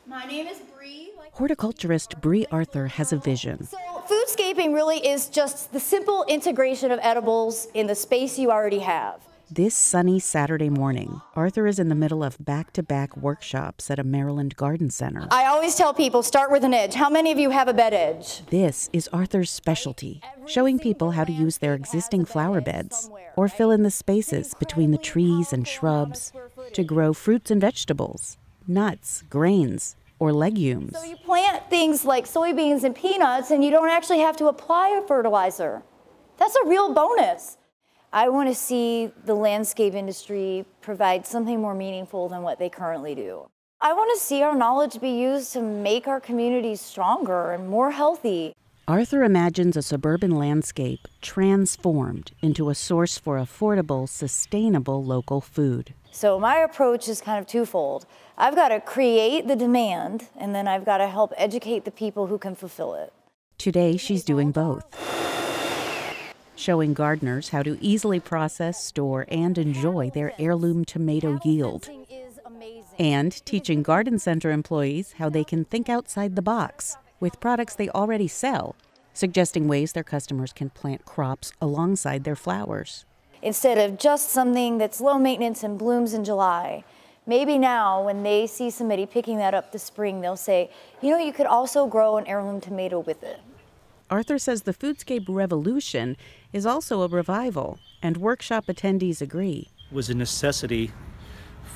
My name is Brie. Horticulturist Brie Arthur has a vision. So foodscaping really is just the simple integration of edibles in the space you already have. This sunny Saturday morning, Arthur is in the middle of back-to-back workshops at a Maryland garden center. I always tell people, start with an edge. How many of you have a bed edge? This is Arthur's specialty, showing people how to use their existing flower beds or fill in the spaces between the trees and shrubs to grow fruits and vegetables, nuts, grains, or legumes. So you plant things like soybeans and peanuts and you don't actually have to apply a fertilizer. That's a real bonus. I want to see the landscape industry provide something more meaningful than what they currently do. I want to see our knowledge be used to make our communities stronger and more healthy. Arthur imagines a suburban landscape transformed into a source for affordable, sustainable local food. So my approach is kind of twofold. I've got to create the demand, and then I've got to help educate the people who can fulfill it. Today, she's doing both. Showing gardeners how to easily process, store, and enjoy their heirloom tomato yield. And teaching garden center employees how they can think outside the box with products they already sell, suggesting ways their customers can plant crops alongside their flowers. Instead of just something that's low maintenance and blooms in July, maybe now when they see somebody picking that up this spring, they'll say, you know, you could also grow an heirloom tomato with it. Arthur says the foodscape revolution is also a revival, and workshop attendees agree. It was a necessity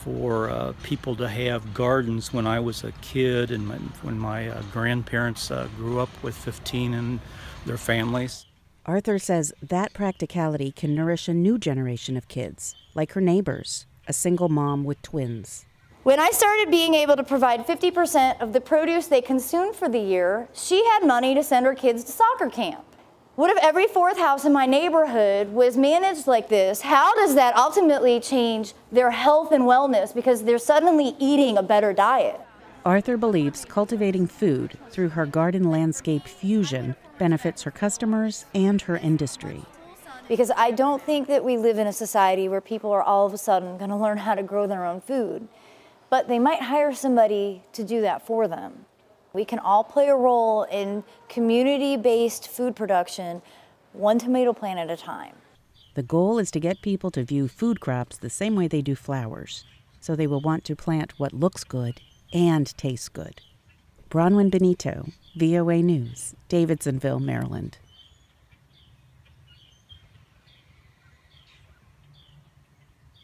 for people to have gardens when I was a kid and when my grandparents grew up with 15 and their families. Arthur says that practicality can nourish a new generation of kids, like her neighbors, a single mom with twins. When I started being able to provide 50% of the produce they consumed for the year, she had money to send her kids to soccer camp. What if every fourth house in my neighborhood was managed like this? How does that ultimately change their health and wellness because they're suddenly eating a better diet? Arthur believes cultivating food through her garden landscape fusion benefits her customers and her industry. Because I don't think that we live in a society where people are all of a sudden going to learn how to grow their own food. But they might hire somebody to do that for them. We can all play a role in community-based food production, one tomato plant at a time. The goal is to get people to view food crops the same way they do flowers, so they will want to plant what looks good and tastes good. Bronwyn Benito, VOA News, Davidsonville, Maryland.